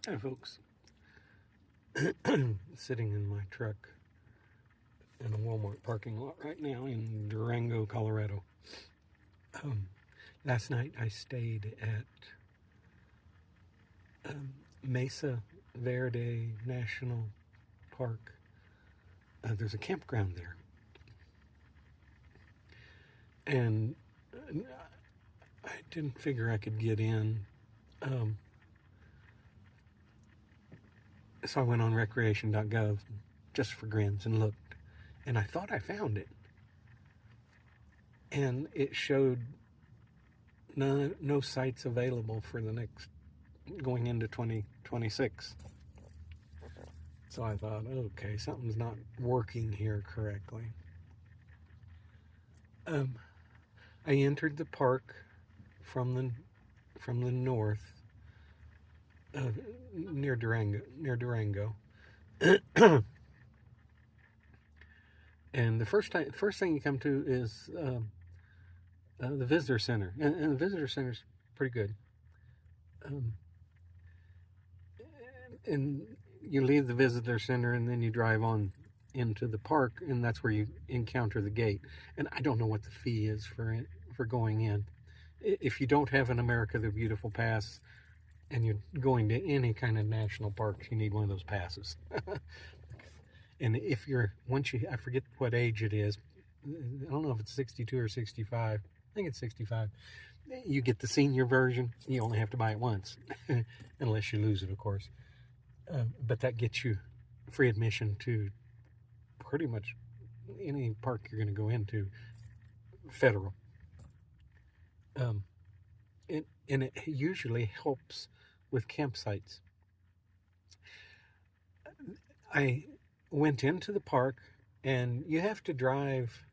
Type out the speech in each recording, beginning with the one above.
Hi, folks. Sitting in my truck in a Walmart parking lot right now in Durango, Colorado. Um, Last night I stayed at Mesa Verde National Park. There's a campground there. And I didn't figure I could get in. So I went on recreation.gov just for grins and looked. And I thought I found it. And it showed no sites available for the next going into 2026. So I thought, okay, something's not working here correctly. I entered the park from the north, near Durango. And the first thing you come to is the visitor center, and the visitor center's pretty good. And you leave the visitor center, and then you drive on into the park, and that's where you encounter the gate. And I don't know what the fee is for going in. If you don't have an America the Beautiful pass, and you're going to any kind of national parks, you need one of those passes. And if you're I forget what age it is. I don't know if it's 62 or 65. I think it's 65. You get the senior version. You only have to buy it once, unless you lose it, of course. But that gets you free admission to pretty much any park you're going to go into, federal. And it usually helps with campsites. I went into the park, and you have to drive,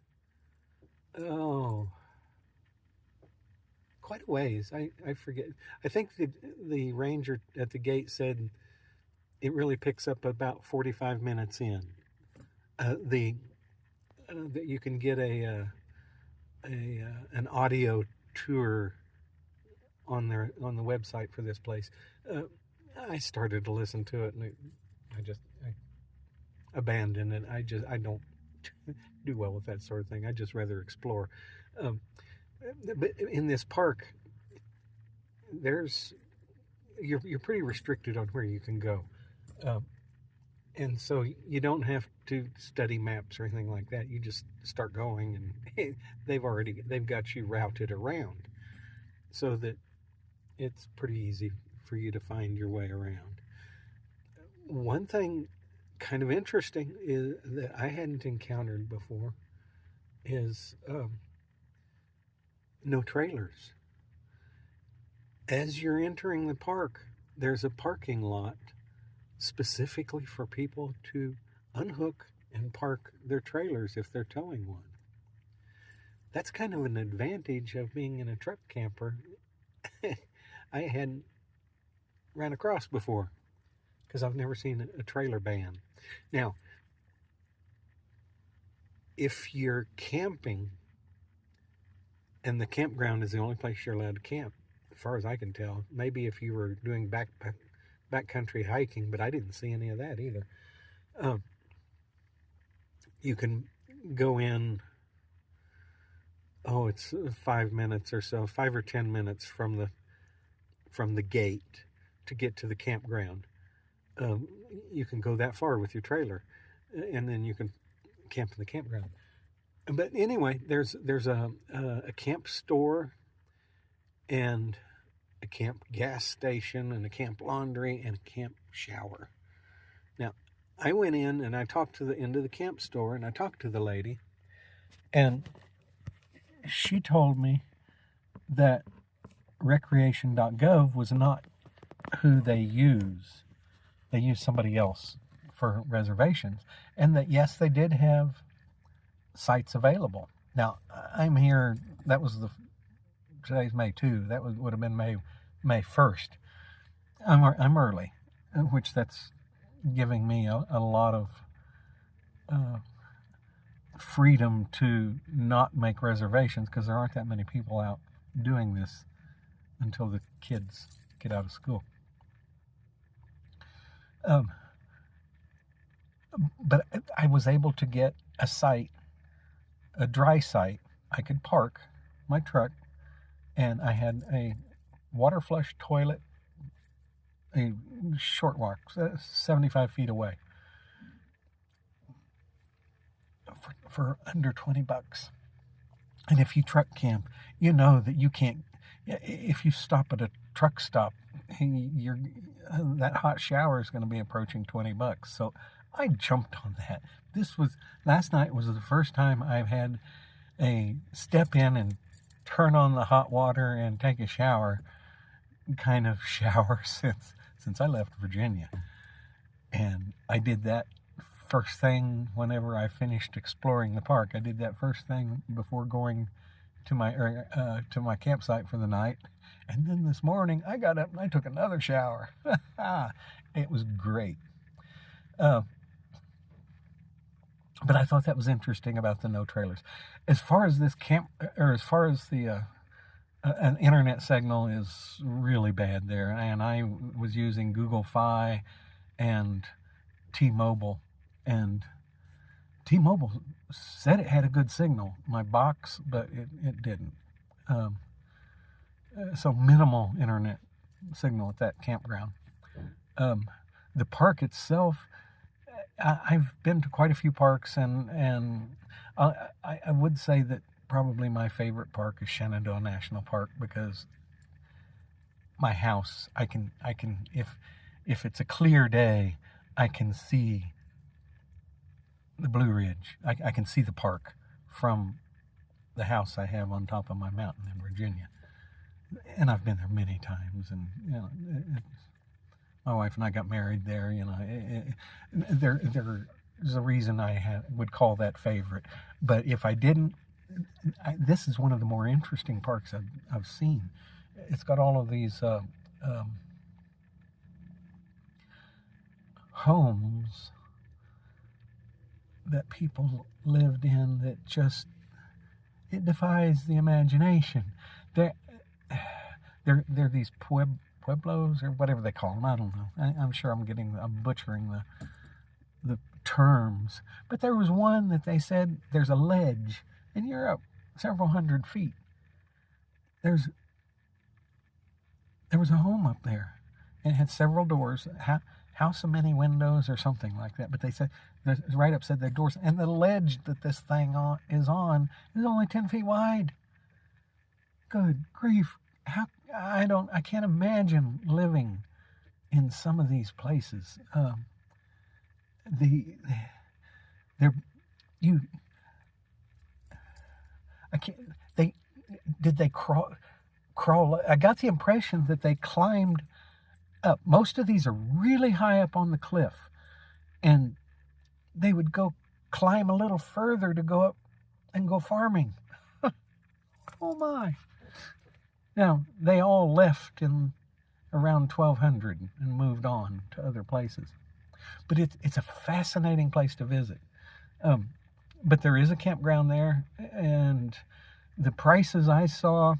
quite a ways. I forget. I think the ranger at the gate said it really picks up about 45 minutes in. That you can get an audio tour on the website for this place. I started to listen to it, and I abandoned it. I don't do well with that sort of thing. I just rather explore. But in this park, you're pretty restricted on where you can go. And so you don't have to study maps or anything like that. You just start going, and they've got you routed around, so that it's pretty easy for you to find your way around. One thing kind of interesting is that I hadn't encountered before is no trailers. As you're entering the park, there's a parking lot specifically for people to unhook and park their trailers if they're towing one. That's kind of an advantage of being in a truck camper I hadn't ran across before, because I've never seen a trailer ban. Now, if you're camping and the campground is the only place you're allowed to camp, as far as I can tell, maybe if you were doing backcountry hiking, but I didn't see any of that either. You can go in, it's 5 minutes or so, 5 or 10 minutes from the gate to get to the campground. You can go that far with your trailer, and then you can camp in the campground. But anyway, there's a camp store, and a camp gas station, and a camp laundry, and a camp shower. Now, I went in and I talked to the end of the camp store, and I talked to the lady, and she told me that recreation.gov was not who they use. They use somebody else for reservations, and that yes, they did have sites available. Now, I'm here. Today's May 2. That would have been May 1st. I'm early, which that's giving me a lot of freedom to not make reservations, because there aren't that many people out doing this until the kids get out of school. Um, but I was able to get a site, a dry site. I could park my truck, and I had a water flush toilet, a short walk, 75 feet away, for under $20. And if you truck camp, you know that you can't. If you stop at a truck stop, that hot shower is going to be approaching $20. So I jumped on that. Last night was the first time I've had a step in and turn on the hot water and take a shower kind of shower since I left Virginia. And I did that first thing whenever I finished exploring the park. I did that first thing before going to my campsite for the night. And then this morning I got up and I took another shower. It was great. But I thought that was interesting about the no trailers. As far as this as far as the an internet signal is really bad there, and I was using Google Fi and T-Mobile, and T-Mobile said it had a good signal, my box, but it didn't. So minimal internet signal at that campground. The park itself, I've been to quite a few parks, and I would say that probably my favorite park is Shenandoah National Park, because my house, I can if it's a clear day, I can see the Blue Ridge. I can see the park from the house I have on top of my mountain in Virginia, and I've been there many times. And my wife and I got married there. There's a reason I would call that favorite. But if I didn't, this is one of the more interesting parks I've seen. It's got all of these homes that people lived in that just, it defies the imagination. They're these pueblos or whatever they call them. I don't know. I'm sure I'm butchering the terms. But there was one that they said there's a ledge and you're up several hundred feet. There was a home up there, and it had several doors, house of many windows or something like that. But they said, the write-up said their doors, and the ledge that this thing is on is only 10 feet wide. Good grief! I can't imagine living in some of these places. Did they crawl? I got the impression that they climbed up. Most of these are really high up on the cliff, and they would go climb a little further to go up and go farming. Oh my! Now, they all left in around 1200 and moved on to other places. But it's a fascinating place to visit. But there is a campground there, and the prices I saw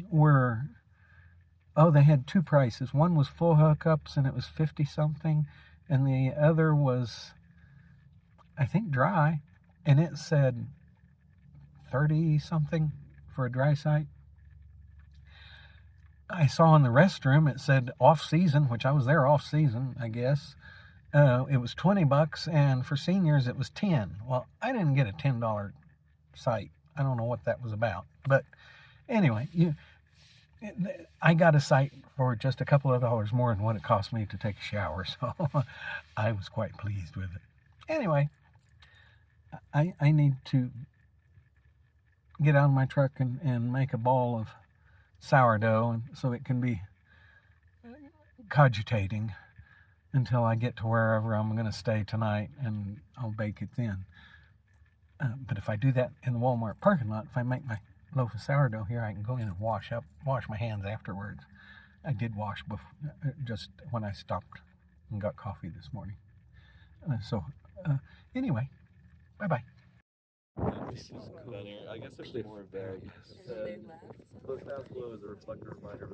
were, they had two prices. One was full hookups, and it was 50 something, and the other was, I think, dry, and it said 30 something for a dry site. I saw in the restroom it said off season, which I was there off season, I guess. It was $20, and for seniors it was $10. Well, I didn't get a $10 site. I don't know what that was about, but anyway, I got a site for just a couple of dollars more than what it cost me to take a shower, so I was quite pleased with it. Anyway, I need to get out of my truck and make a ball of sourdough, and so it can be cogitating until I get to wherever I'm going to stay tonight, and I'll bake it then. But if I do that in the Walmart parking lot, if I make my loaf of sourdough here, I can go in and wash my hands afterwards. I did wash just when I stopped and got coffee this morning. Anyway, bye-bye. This is cool. I guess there's more of that. Close down below is a reflective reminder of